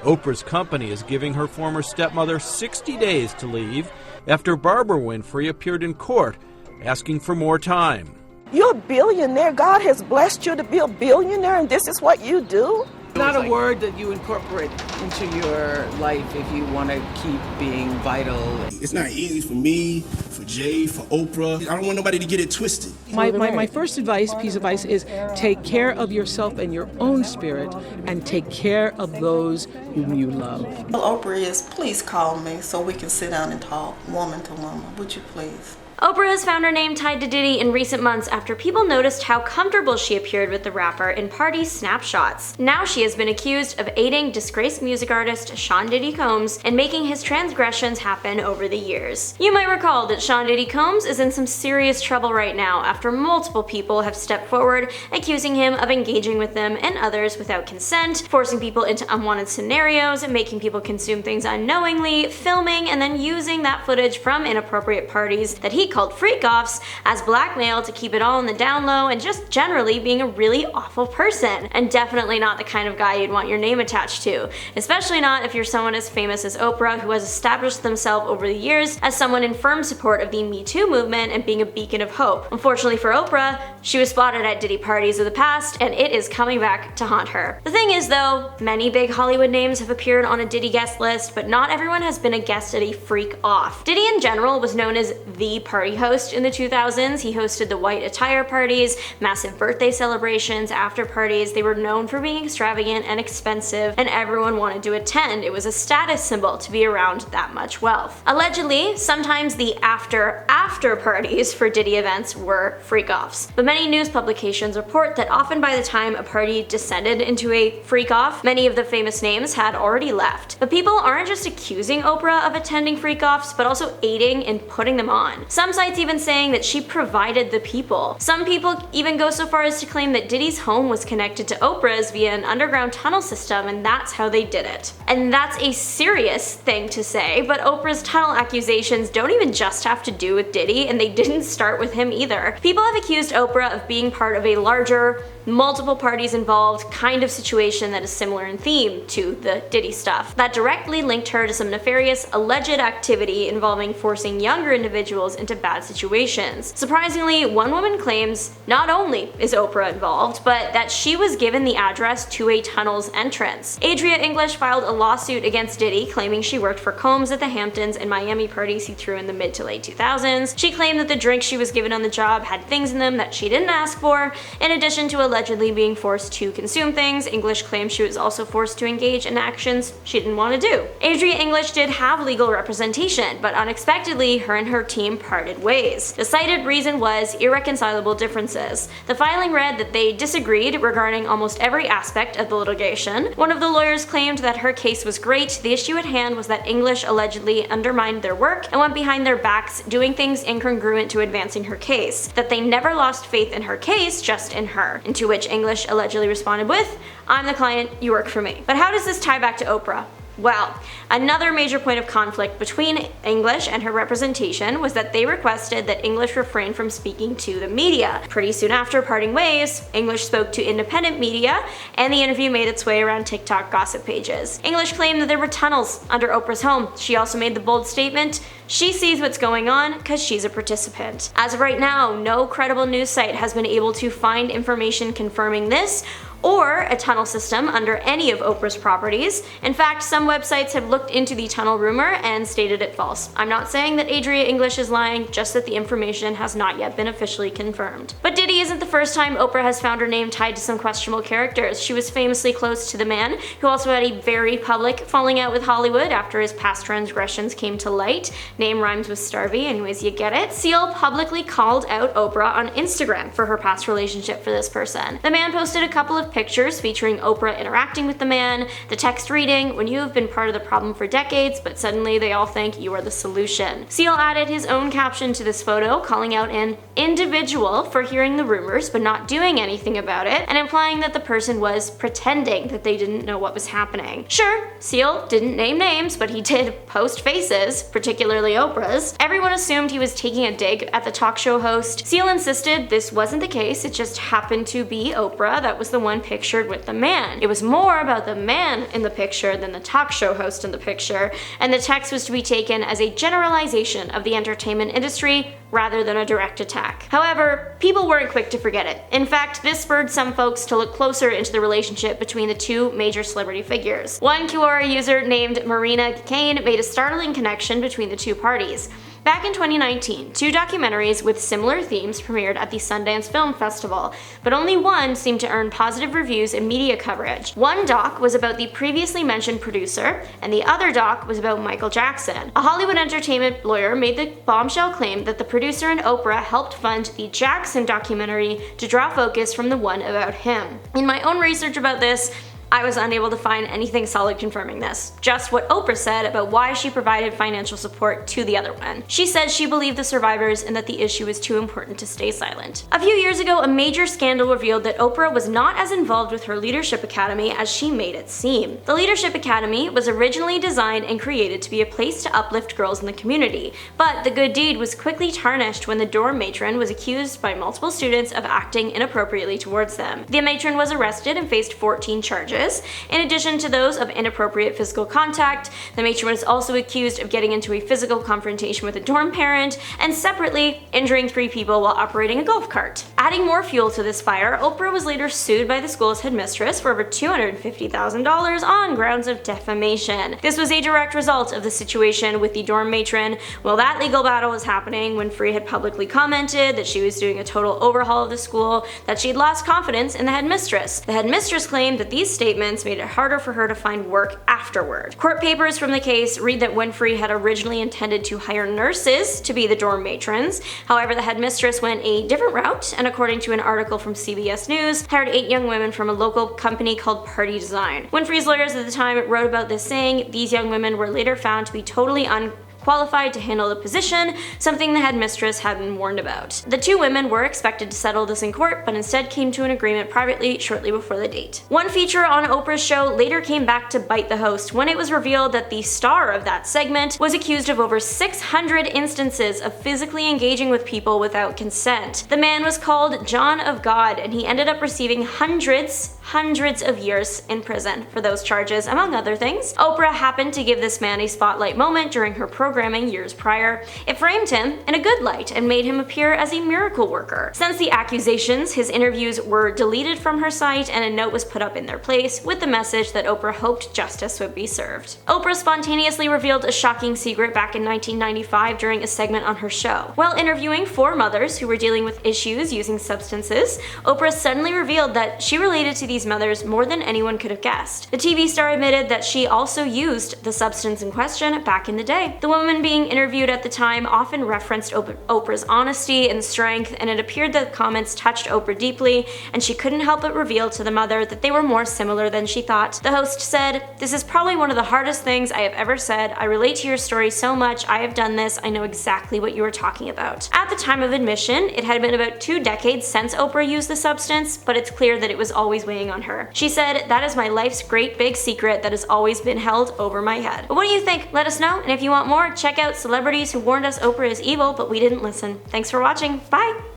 Oprah's company is giving her former stepmother 60 days to leave after Barbara Winfrey appeared in court asking for more time. You're a billionaire. God has blessed you to be a billionaire, and this is what you do? It's not a word that you incorporate into your life if you want to keep being vital. It's not easy for me, for Jay, for Oprah. I don't want nobody to get it twisted. My first piece of advice is take care of yourself and your own spirit and take care of those whom you love. Well, Oprah is, please call me so we can sit down and talk woman to woman. Would you please? Oprah has found her name tied to Diddy in recent months after people noticed how comfortable she appeared with the rapper in party snapshots. Now she has been accused of aiding disgraced music artist Sean Diddy Combs and making his transgressions happen over the years. You might recall that Sean Diddy Combs is in some serious trouble right now after multiple people have stepped forward accusing him of engaging with them and others without consent, forcing people into unwanted scenarios, and making people consume things unknowingly, filming and then using that footage from inappropriate parties that he called freak-offs as blackmail to keep it all in the down low, and just generally being a really awful person. And definitely not the kind of guy you'd want your name attached to, especially not if you're someone as famous as Oprah, who has established themselves over the years as someone in firm support of the Me Too movement and being a beacon of hope. Unfortunately for Oprah, she was spotted at Diddy parties of the past, and it is coming back to haunt her. The thing is though, many big Hollywood names have appeared on a Diddy guest list, but not everyone has been a guest at a freak-off. Diddy in general was known as the party host in the 2000s. He hosted the white attire parties, massive birthday celebrations, after parties. They were known for being extravagant and expensive, and everyone wanted to attend. It was a status symbol to be around that much wealth. Allegedly, sometimes the after parties for Diddy events were freak-offs, but many news publications report that often by the time a party descended into a freak-off, many of the famous names had already left. But people aren't just accusing Oprah of attending freak-offs, but also aiding and putting them on. Some sites even saying that she provided the people. Some people even go so far as to claim that Diddy's home was connected to Oprah's via an underground tunnel system, and that's how they did it. And that's a serious thing to say, but Oprah's tunnel accusations don't even just have to do with Diddy, and they didn't start with him either. People have accused Oprah of being part of a larger, multiple parties involved kind of situation that is similar in theme to the Diddy stuff, that directly linked her to some nefarious alleged activity involving forcing younger individuals into bad situations. Surprisingly, one woman claims not only is Oprah involved, but that she was given the address to a tunnel's entrance. Adriana English filed a lawsuit against Diddy, claiming she worked for Combs at the Hamptons and Miami parties he threw in the mid to late 2000s. She claimed that the drinks she was given on the job had things in them that she didn't ask for. In addition to allegedly being forced to consume things, English claimed she was also forced to engage in actions she didn't want to do. Adriana English did have legal representation, but unexpectedly, her and her team parted ways. The cited reason was irreconcilable differences. The filing read that they disagreed regarding almost every aspect of the litigation. One of the lawyers claimed that her case was great. The issue at hand was that English allegedly undermined their work and went behind their backs, doing things incongruent to advancing her case. That they never lost faith in her case, just in her. And to which English allegedly responded with, "I'm the client, you work for me." But how does this tie back to Oprah? Well, another major point of conflict between English and her representation was that they requested that English refrain from speaking to the media. Pretty soon after parting ways, English spoke to independent media, and the interview made its way around TikTok gossip pages. English claimed that there were tunnels under Oprah's home. She also made the bold statement, she sees what's going on because she's a participant. As of right now, no credible news site has been able to find information confirming this, or a tunnel system under any of Oprah's properties. In fact, some websites have looked into the tunnel rumor and stated it false. I'm not saying that Adriana English is lying, just that the information has not yet been officially confirmed. But Diddy isn't the first time Oprah has found her name tied to some questionable characters. She was famously close to the man who also had a very public falling out with Hollywood after his past transgressions came to light. Name rhymes with Starvey, anyways you get it. Seal publicly called out Oprah on Instagram for her past relationship for this person. The man posted a couple of pictures featuring Oprah interacting with the man, the text reading, "When you have been part of the problem for decades, but suddenly they all think you are the solution." Seal added his own caption to this photo, calling out an individual for hearing the rumors but not doing anything about it, and implying that the person was pretending that they didn't know what was happening. Sure, Seal didn't name names, but he did post faces, particularly Oprah's. Everyone assumed he was taking a dig at the talk show host. Seal insisted this wasn't the case, it just happened to be Oprah that was the one pictured with the man. It was more about the man in the picture than the talk show host in the picture, and the text was to be taken as a generalization of the entertainment industry rather than a direct attack. However, people weren't quick to forget it. In fact, this spurred some folks to look closer into the relationship between the two major celebrity figures. One Quora user named Marina Kane made a startling connection between the two parties. Back in 2019, two documentaries with similar themes premiered at the Sundance Film Festival, but only one seemed to earn positive reviews and media coverage. One doc was about the previously mentioned producer, and the other doc was about Michael Jackson. A Hollywood entertainment lawyer made the bombshell claim that the producer and Oprah helped fund the Jackson documentary to draw focus from the one about him. In my own research about this, I was unable to find anything solid confirming this, just what Oprah said about why she provided financial support to the other one. She said she believed the survivors and that the issue was too important to stay silent. A few years ago, a major scandal revealed that Oprah was not as involved with her Leadership Academy as she made it seem. The Leadership Academy was originally designed and created to be a place to uplift girls in the community, but the good deed was quickly tarnished when the dorm matron was accused by multiple students of acting inappropriately towards them. The matron was arrested and faced 14 charges. In addition to those of inappropriate physical contact, the matron was also accused of getting into a physical confrontation with a dorm parent, and separately injuring 3 people while operating a golf cart. Adding more fuel to this fire, Oprah was later sued by the school's headmistress for over $250,000 on grounds of defamation. This was a direct result of the situation with the dorm matron. While that legal battle was happening, Winfrey had publicly commented that she was doing a total overhaul of the school, that she'd lost confidence in the headmistress. The headmistress claimed that these statements made it harder for her to find work afterward. Court papers from the case read that Winfrey had originally intended to hire nurses to be the dorm matrons. However, the headmistress went a different route, and according to an article from CBS News, hired 8 young women from a local company called Party Design. Winfrey's lawyers at the time wrote about this, saying these young women were later found to be totally qualified to handle the position, something the headmistress had been warned about. The 2 women were expected to settle this in court, but instead came to an agreement privately shortly before the date. One feature on Oprah's show later came back to bite the host when it was revealed that the star of that segment was accused of over 600 instances of physically engaging with people without consent. The man was called John of God, and he ended up receiving hundreds of years in prison for those charges, among other things. Oprah happened to give this man a spotlight moment during her programming years prior. It framed him in a good light and made him appear as a miracle worker. Since the accusations, his interviews were deleted from her site and a note was put up in their place with the message that Oprah hoped justice would be served. Oprah spontaneously revealed a shocking secret back in 1995 during a segment on her show. While interviewing 4 mothers who were dealing with issues using substances, Oprah suddenly revealed that she related to these mothers more than anyone could have guessed. The TV star admitted that she also used the substance in question back in the day. The woman being interviewed at the time often referenced Oprah's honesty and strength, and it appeared that comments touched Oprah deeply, and she couldn't help but reveal to the mother that they were more similar than she thought. The host said, "This is probably one of the hardest things I have ever said. I relate to your story so much. I have done this. I know exactly what you are talking about." At the time of admission, it had been about 2 decades since Oprah used the substance, but it's clear that it was always weighing on her. She said, "That is my life's great big secret that has always been held over my head." But what do you think? Let us know, and if you want more, check out Celebrities Who Warned Us Oprah is Evil, but we didn't listen. Thanks for watching. Bye!